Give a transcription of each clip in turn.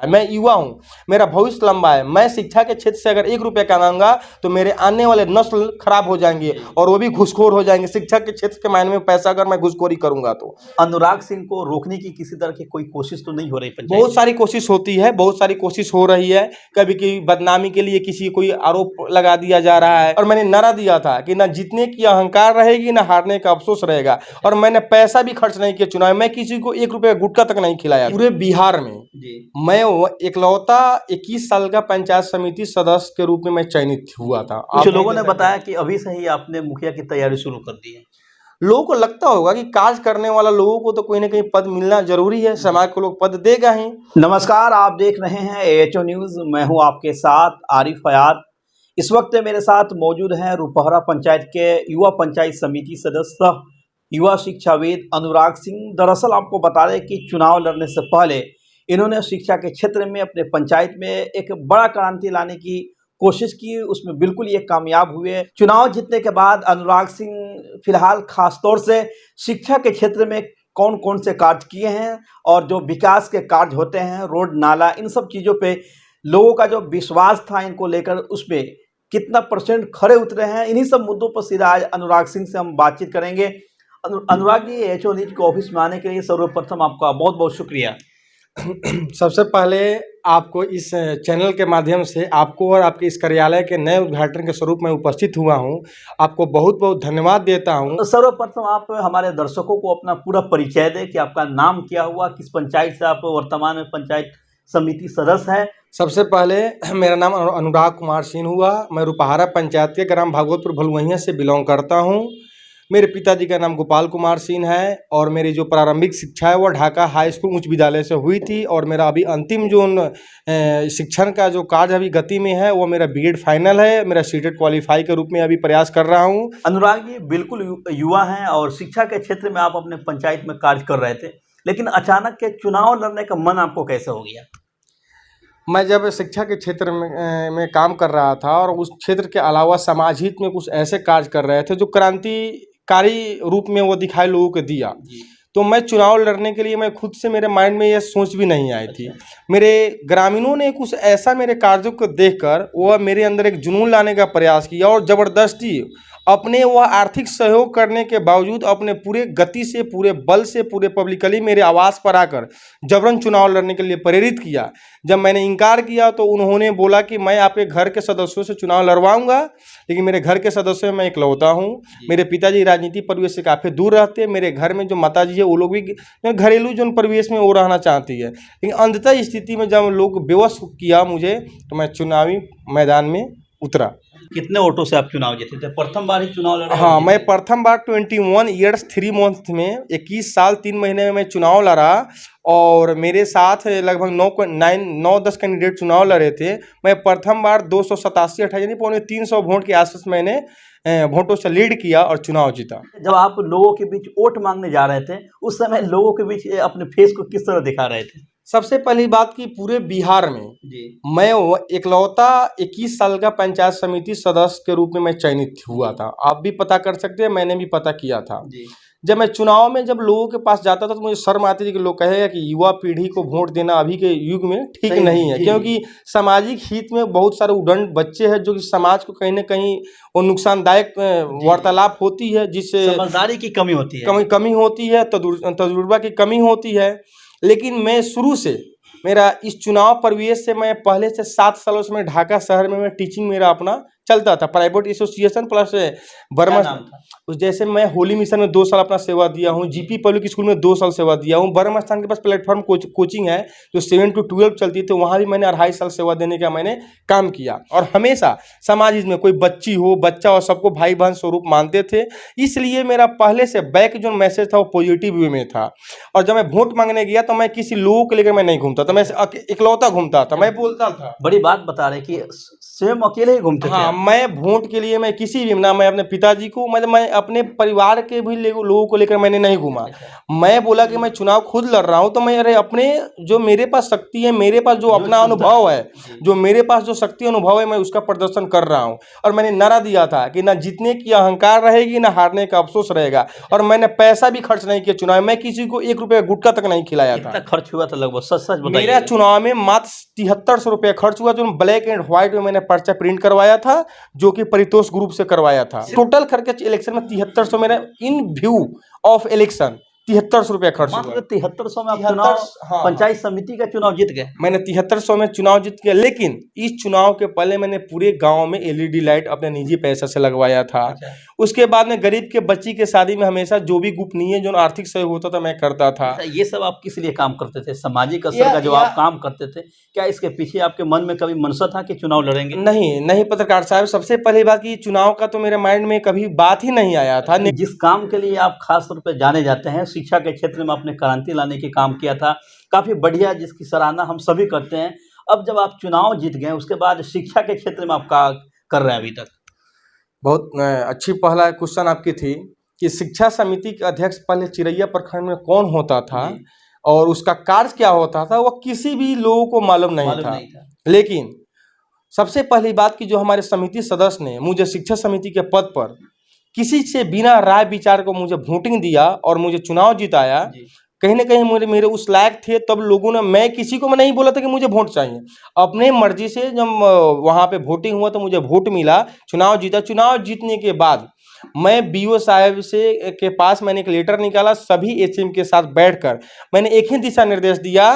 मैं युवा हूँ, मेरा भविष्य लंबा है। मैं शिक्षा के क्षेत्र से अगर 1 रुपया कमाऊंगा तो मेरे आने वाले नस्ल खराब हो जाएंगे और वो भी घूसखोर हो जाएंगे। शिक्षा के क्षेत्र के मायने में पैसा अगर मैं घूसखोरी करूंगा तो। अनुराग सिंह को रोकने की किसी तरह की कोई कोशिश तो नहीं हो रही? पंचायत बहुत सारी कोशिश होती है, बहुत सारी कोशिश हो रही है। कभी की बदनामी के लिए किसी कोई आरोप लगा दिया जा रहा है। और मैंने नारा दिया था कि ना जीतने की अहंकार रहेगी ना हारने का अफसोस रहेगा। और मैंने पैसा भी खर्च नहीं किया चुनाव में, किसी को 1 रुपया गुटखा तक नहीं खिलाया। पूरे बिहार में मैं इकलौता 21 साल का पंचायत समिति सदस्य के रूप में मैं चयनित हुआ था। कुछ लोगों ने बताया कि अभी से ही आपने मुखिया की तैयारी शुरू कर दी है। लोगों को लगता होगा कि कार्य करने वाला लोगों को तो कोई ना कहीं पद मिलना जरूरी है, समाज को लोग पद देगा ही। नमस्कार, आप देख रहे हैं AHO न्यूज। मैं हूं आपके साथ आरिफ हयात। इस वक्त मेरे साथ मौजूद हैं रुपहरा पंचायत के युवा पंचायत समिति सदस्य, युवा शिक्षाविद अनुराग सिंह। दरअसल आपको बता दें कि चुनाव लड़ने से पहले इन्होंने शिक्षा के क्षेत्र में अपने पंचायत में एक बड़ा क्रांति लाने की कोशिश की, उसमें बिल्कुल ये कामयाब हुए। चुनाव जीतने के बाद अनुराग सिंह फिलहाल खास तौर से शिक्षा के क्षेत्र में कौन कौन से कार्य किए हैं और जो विकास के कार्य होते हैं, रोड नाला, इन सब चीज़ों पे लोगों का जो विश्वास था इनको लेकर, उसमें कितना % खरे उतरे हैं, इन्हीं सब मुद्दों पर सीधा आज अनुराग सिंह से हम बातचीत करेंगे। अनुराग जी, AHO न्यूज के ऑफिस में आने के लिए सर्वप्रथम आपका बहुत बहुत शुक्रिया। सबसे पहले आपको इस चैनल के माध्यम से आपको और आपके इस कार्यालय के नए उद्घाटन के स्वरूप में उपस्थित हुआ हूं, आपको बहुत बहुत धन्यवाद देता हूं। तो सर्वप्रथम आप हमारे दर्शकों को अपना पूरा परिचय दें कि आपका नाम क्या हुआ, किस पंचायत से आप वर्तमान में पंचायत समिति सदस्य हैं। सबसे पहले मेरा नाम अनुराग कुमार सिंह हुआ। मैं रुपहरा पंचायत के ग्राम भागवतपुर भलुवैया से बिलोंग करता हूँ। मेरे पिताजी का नाम गोपाल कुमार सिंह है और मेरी जो प्रारंभिक शिक्षा है वो ढाका हाई स्कूल उच्च विद्यालय से हुई थी। और मेरा अभी अंतिम जो शिक्षण का जो कार्य अभी गति में है वो मेरा B.Ed फाइनल है। मेरा सीटेट क्वालिफाई के रूप में अभी प्रयास कर रहा हूँ। अनुराग जी बिल्कुल युवा हैं और शिक्षा के क्षेत्र में आप अपने पंचायत में कार्य कर रहे थे, लेकिन अचानक के चुनाव लड़ने का मन आपको कैसे हो गया? मैं जब शिक्षा के क्षेत्र में काम कर रहा था और उस क्षेत्र के अलावा समाज हित में कुछ ऐसे कार्य कर रहे थे जो क्रांतिकारी रूप में वो दिखाई लोगों को दिया, तो मैं चुनाव लड़ने के लिए मैं खुद से मेरे माइंड में ये सोच भी नहीं आई थी। मेरे ग्रामीणों ने कुछ ऐसा मेरे कार्यों को देखकर वह मेरे अंदर एक जुनून लाने का प्रयास किया और ज़बरदस्ती अपने वह आर्थिक सहयोग करने के बावजूद अपने पूरे गति से, पूरे बल से, पूरे पब्लिकली मेरे आवास पर आकर जबरन चुनाव लड़ने के लिए प्रेरित किया। जब मैंने इनकार किया तो उन्होंने बोला कि मैं आपके घर के सदस्यों से चुनाव लड़वाऊंगा, लेकिन मेरे घर के सदस्यों में मैं इकलौता हूँ। मेरे पिताजी राजनीतिक परिवेश से काफ़ी दूर रहते हैं। मेरे घर में जो माताजी है वो लोग भी घरेलू जो परिवेश में वो रहना चाहती है, लेकिन अंततः स्थिति में जब लोग बेवश किया मुझे तो मैं चुनावी मैदान में उतरा। कितने वोटों से आप चुनाव जीते थे? प्रथम बार ही चुनाव लड़ा? हाँ, मैं प्रथम बार 21 ईयर्स 3 मंथ में 21 साल 3 महीने में मैं चुनाव लड़ा और मेरे साथ लगभग 9-10 कैंडिडेट चुनाव लड़े थे। मैं प्रथम बार 287 यानी 300 वोट के आसपास मैंने वोटों से लीड किया और चुनाव जीता। जब आप लोगों के बीच वोट मांगने जा रहे थे उस समय लोगों के बीच अपने फेस को किस तरह दिखा रहे थे? सबसे पहली बात कि पूरे बिहार में मैं इकलौता 21 साल का पंचायत समिति सदस्य के रूप में मैं चयनित हुआ था। आप भी पता कर सकते हैं, मैंने भी पता किया था। जब मैं चुनाव में जब लोगों के पास जाता था तो मुझे शर्म आती थी कि लोग कहेगा कि युवा पीढ़ी को वोट देना अभी के युग में ठीक नहीं है, क्योंकि सामाजिक हित में बहुत सारे उद्दंड बच्चे हैं जो कि समाज को कहीं ना कहीं वो नुकसानदायक वार्तालाप होती है, जिससे समझदारी की कमी होती है, कमी होती है, तजुर्बा की कमी होती है। लेकिन मैं शुरू से मेरा इस चुनाव परिवेश से मैं पहले से 7 सालों से मैं ढाका शहर में मैं टीचिंग मेरा अपना चलता था, प्राइवेट एसोसिएशन प्लस बर्मा। जैसे मैं होली मिशन में 2 साल अपना सेवा दिया हूँ, GP पब्लिक स्कूल में 2 साल सेवा दिया हूँ, बर्मा स्थान के पास प्लेटफॉर्म कोचिंग है जो 7 to 12 चलती थी, वहाँ भी मैंने 2.5 साल सेवा देने का मैंने काम किया। और हमेशा समाज में कोई बच्ची हो बच्चा हो सबको भाई बहन स्वरूप मानते थे, इसलिए मेरा पहले से बैक जो मैसेज था वो पॉजिटिव वे में था। और जब मैं वोट मांगने गया तो मैं किसी लोगों को लेकर मैं नहीं घूमता था, मैं इकलौता घूमता था, मैं बोलता था। बड़ी बात बता रहे कि स्वयं अकेले ही घूमते थे? हाँ, मैं वोट के लिए मैं किसी भी ना मैं अपने पिताजी को मैं अपने परिवार के भी लोगों को लेकर मैंने नहीं घूमा। मैं बोला कि मैं चुनाव खुद लड़ रहा हूँ तो मैं अरे अपने जो मेरे पास शक्ति है, मेरे पास जो अपना अनुभव है, जो मेरे पास जो शक्ति अनुभव है, मैं उसका प्रदर्शन कर रहा हूँ। और मैंने नारा दिया था कि ना जीतने की अहंकार रहेगी ना हारने का अफसोस रहेगा। और मैंने पैसा भी खर्च नहीं किया चुनाव में, मैं किसी को 1 रुपया गुटखा तक नहीं खिलाया था। कितना खर्च हुआ था लगभग, सच सच बताइए। मेरा चुनाव में मात्र 7300 रुपया खर्च हुआ, जो ब्लैक एंड व्हाइट में मैंने पर्चा प्रिंट करवाया था, जो कि परितोष ग्रुप से करवाया था। टोटल खर्च इलेक्शन में 7300 मेरा इन व्यू ऑफ इलेक्शन 7300 रुपया खर्च हुआ। मात्र 7300 में आप चुनाव, हाँ, पंचायत समिति का चुनाव जीत गए। मैंने 7300 में चुनाव जीत गया। लेकिन इस चुनाव के पहले मैंने पूरे गांव में एलईडी लाइट अपने निजी पैसा से लगवाया था। उसके बाद में गरीब के बच्ची के शादी में हमेशा जो भी गोपनीय जो आर्थिक सहयोग होता था मैं करता था। ये सब आप किस लिए काम करते थे? सामाजिक असर का जो आप काम करते थे, क्या इसके पीछे आपके मन में कभी मनसा था कि चुनाव लड़ेंगे? नहीं पत्रकार साहब, सबसे पहली बात कि चुनाव का तो मेरे माइंड में कभी बात ही नहीं आया था। जिस काम के लिए आप खास तौर पर जाने जाते हैं, शिक्षा के क्षेत्र में आपने क्रांति लाने की काम किया था, काफी बढ़िया, जिसकी सराहना हम सभी करते हैं। अब जब आप चुनाव जीत गए, उसके बाद शिक्षा के क्षेत्र में आप क्या कर रहे हैं अभी तक? बहुत अच्छी पहला क्वेश्चन आपकी थी कि शिक्षा समिति के अध्यक्ष पहले चिरैया प्रखंड में कौन होता था और उसका कार्य क्या होता था, वो किसी भी लोगों को मालूम नहीं था। लेकिन सबसे पहली बात कि जो हमारे समिति सदस्य ने मुझे शिक्षा समिति के पद पर किसी से बिना राय विचार को मुझे वोटिंग दिया और मुझे चुनाव जिताया, कहीं ना कहीं मेरे उस लायक थे। तब लोगों ने, मैं किसी को मैं नहीं बोला था कि मुझे वोट चाहिए, अपने मर्जी से जब वहाँ पे वोटिंग हुआ तो मुझे वोट मिला, चुनाव जीता। चुनाव जीतने के बाद मैं बीओ साहब से के पास मैंने एक लेटर निकाला, सभी एचएम के साथ बैठकर मैंने एक ही दिशा निर्देश दिया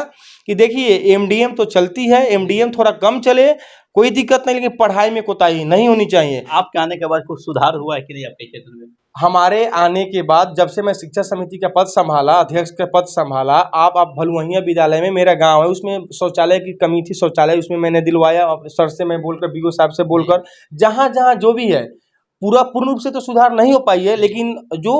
कि देखिए एमडीएम तो चलती है, एमडीएम थोड़ा कम चले, कोई दिक्कत नहीं, लेकिन पढ़ाई में कोताही नहीं होनी चाहिए। आपके आने के बाद कुछ सुधार हुआ है कि नहीं आपके क्षेत्र में? हमारे आने के बाद जब से मैं शिक्षा समिति का पद संभाला, अध्यक्ष का पद संभाला, आप भलुवहिया विद्यालय में मेरा गांव है, उसमें शौचालय की कमी थी, शौचालय उसमें मैंने दिलवाया सर से मैं बोलकर, बीओ साहब से बोलकर। जहाँ जहाँ जो भी है पूर्ण रूप से तो सुधार नहीं हो पाई है, लेकिन जो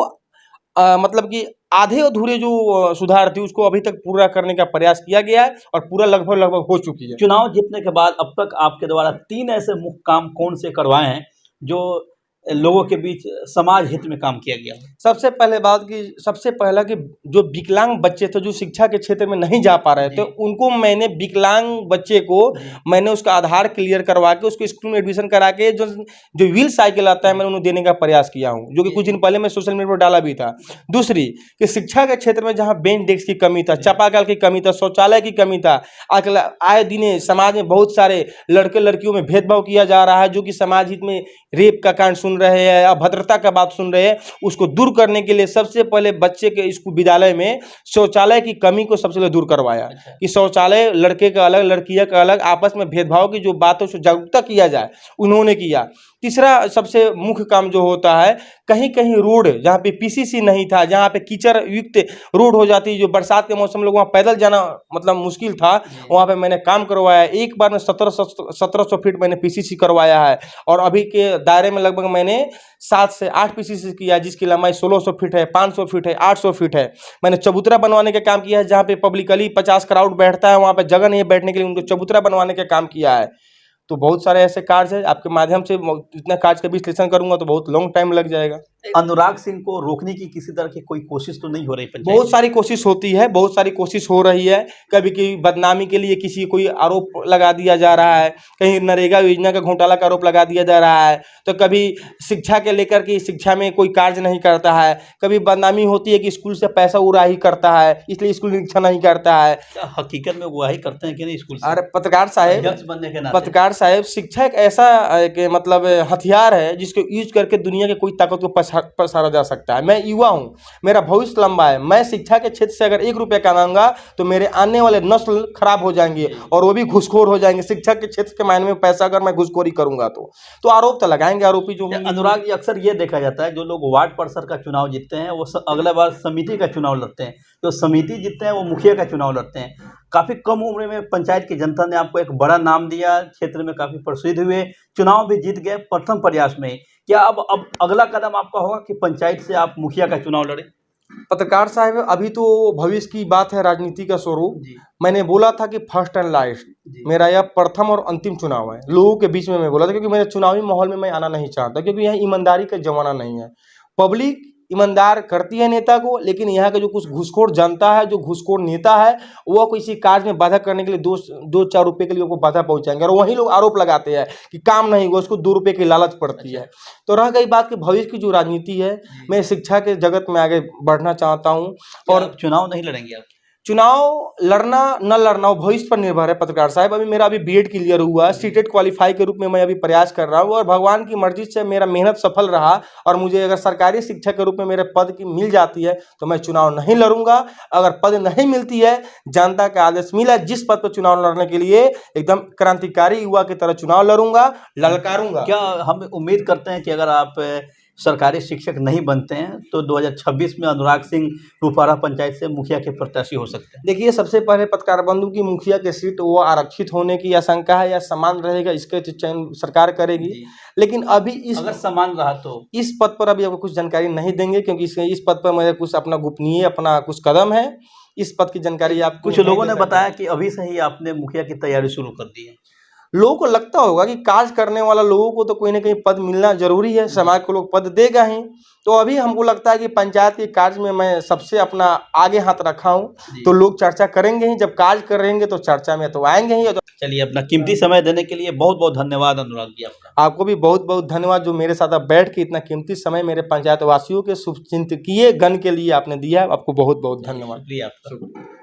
मतलब कि आधे अधूरे जो सुधार थी उसको अभी तक पूरा करने का प्रयास किया गया है और पूरा लगभग हो चुकी है। चुनाव जीतने के बाद अब तक आपके द्वारा 3 ऐसे मुख्य काम कौन से करवाए हैं जो लोगों के बीच समाज हित में काम किया गया? सबसे पहला कि जो विकलांग बच्चे थे, जो शिक्षा के क्षेत्र में नहीं जा पा रहे थे, उनको मैंने विकलांग बच्चे को मैंने उसका आधार क्लियर करवा के उसको स्कूल में एडमिशन करा के जो व्हील साइकिल आता है मैंने उन्हें देने का प्रयास किया हूँ, जो कि कुछ दिन पहले मैं सोशल मीडिया पर डाला भी था। दूसरी कि शिक्षा के क्षेत्र में जहाँ बेंच डेस्क की कमी था, चापाकल की कमी था, शौचालय की कमी था, आजकल आए दिन समाज में बहुत सारे लड़के लड़कियों में भेदभाव किया जा रहा है, जो कि समाज हित में रेप का कांड सुन रहे हैं, अभद्रता का बात सुन रहे हैं, उसको दूर करने के लिए सबसे पहले बच्चे के स्कूल विद्यालय में शौचालय की कमी को सबसे पहले दूर करवाया कि शौचालय लड़के का अलग लड़कियां का अलग, आपस में भेदभाव की जो बात है उसको जागरूकता किया जाए, उन्होंने किया। तीसरा सबसे मुख्य काम जो होता है, कहीं कहीं रोड जहाँ पे पीसीसी नहीं था, जहाँ पे कीचड़ युक्त रोड हो जाती, जो बरसात के मौसम लोग वहाँ पैदल जाना मतलब मुश्किल था, वहाँ पे मैंने काम करवाया। एक बार में 1700 फीट मैंने पीसीसी करवाया है और अभी के दायरे में लगभग मैंने 7 से 8 पीसीसी किया, जिसकी लंबाई 1600 फीट है, 500 फीट है, 800 फीट है। मैंने चबूतरा बनवाने का काम किया है, जहाँ पे पब्लिकली 50 क्राउड बैठता है, वहाँ पे जगह नहीं है बैठने के लिए, उनको चबूतरा बनवाने का काम किया है। तो बहुत सारे ऐसे कार्य है, आपके माध्यम से इतना कार्य का विश्लेषण करूंगा तो बहुत लॉन्ग टाइम लग जाएगा। अनुराग सिंह को रोकने की किसी तरह की कोई कोशिश तो नहीं हो रही? बहुत सारी कोशिश होती है, बहुत सारी कोशिश हो रही है। कभी कभी बदनामी के लिए किसी कोई आरोप लगा दिया जा रहा है, कहीं नरेगा योजना का घोटाला का आरोप लगा दिया जा रहा है, तो कभी शिक्षा के लेकर के शिक्षा में कोई कार्य नहीं करता है, कभी बदनामी होती है कि स्कूल से पैसा उड़ाही करता है इसलिए स्कूल निरीक्षण नहीं करता है। हकीकत में उड़ाही करते हैं कि नहीं स्कूल से? अरे पत्रकार साहब, शिक्षा एक ऐसा मतलब हथियार है जिसको यूज करके दुनिया के कोई ताकत को पसारा जा सकता है। मैं युवा हूँ, मेरा भविष्य लंबा है, मैं शिक्षा के क्षेत्र से अगर 1 रुपया कमाऊंगा तो मेरे आने वाले नस्ल खराब हो जाएंगे और वो भी घुसखोर हो जाएंगे। शिक्षा के क्षेत्र के मायने में पैसा अगर मैं घुसखोरी करूंगा तो आरोप तो लगाएंगे आरोपी। जो अनुराग जी, अक्सर ये देखा जाता है जो लोग वार्ड पार्षद का चुनाव जीतते हैं वो अगला बार समिति का चुनाव लड़ते हैं, जो समिति जीतते हैं वो मुखिया का चुनाव लड़ते हैं। काफी कम उम्र में पंचायत की जनता ने आपको एक बड़ा नाम दिया, क्षेत्र में काफी प्रसिद्ध हुए, चुनाव भी जीत गए प्रथम प्रयास में। क्या अब अगला कदम आपका होगा कि पंचायत से आप मुखिया का चुनाव लड़ें? पत्रकार साहब, अभी तो भविष्य की बात है, राजनीति का स्वरूप। जी मैंने बोला था कि फर्स्ट एंड लास्ट जी मेरा यह प्रथम और अंतिम चुनाव है लोगों के बीच में। मैं बोला था क्योंकि मेरे चुनावी माहौल में मैं आना नहीं चाहता, क्योंकि यहाँ ईमानदारी का जमाना नहीं है। पब्लिक ईमानदार करती है नेता को, लेकिन यहाँ का जो कुछ घूसखोर जनता है, जो घूसखोर नेता है, वो किसी कार्य में बाधा करने के लिए दो चार रुपए के लिए वो बाधा पहुंचाएंगे, और वही लोग आरोप लगाते हैं कि काम नहीं हुआ, उसको 2 रुपए की लालच पड़ती है। तो रह गई बात कि भविष्य की जो राजनीति है, मैं शिक्षा के जगत में आगे बढ़ना चाहता हूँ। और चुनाव नहीं लड़ेंगे आप? चुनाव लड़ना न लड़ना वो भविष्य पर निर्भर है पत्रकार साहब। अभी मेरा बीएड क्लियर हुआ है, सीटेट क्वालिफाई के रूप में मैं अभी प्रयास कर रहा हूँ, और भगवान की मर्जी से मेरा मेहनत सफल रहा, और मुझे अगर सरकारी शिक्षक के रूप में मेरे पद की मिल जाती है तो मैं चुनाव नहीं लड़ूंगा। अगर पद नहीं मिलती है, जनता का आदेश मिला जिस पद पर चुनाव लड़ने के लिए, एकदम क्रांतिकारी युवा की तरह चुनाव लड़ूंगा, ललकारूंगा। क्या हम उम्मीद करते हैं कि अगर आप सरकारी शिक्षक नहीं बनते हैं तो 2026 में अनुराग सिंह रुपारा पंचायत से मुखिया के प्रत्याशी हो सकते हैं? देखिए, सबसे पहले पत्रकार बंधु की मुखिया के सीट वो आरक्षित होने की आशंका है या समान रहेगा, इसके चयन सरकार करेगी। लेकिन अभी अगर समान रहा तो इस पद पर अभी आपको कुछ जानकारी नहीं देंगे, क्योंकि इस पद पर मेरे कुछ अपना गोपनीय अपना कुछ कदम है। इस पद की जानकारी आप कुछ लोगों ने बताया कि अभी से ही आपने मुखिया की तैयारी शुरू कर दी है। लोगों को लगता होगा कि कार्य करने वाला लोगों को तो कोई ना कहीं पद मिलना जरूरी है, समाज को लोग पद देगा ही। तो अभी हमको लगता है कि पंचायत के कार्य में मैं सबसे अपना आगे हाथ रखा हूँ, तो लोग चर्चा करेंगे ही, जब कार्य करेंगे तो चर्चा में तो आएंगे ही। चलिए, अपना कीमती समय देने के लिए बहुत बहुत धन्यवाद अनुराग जी आपका। आपको भी बहुत बहुत धन्यवाद, जो मेरे साथ आप बैठ के इतना कीमती समय मेरे पंचायत वासियों के शुभचिंतकीय गण के लिए आपने दिया है। आपको बहुत बहुत धन्यवाद। शुक्रिया आपका।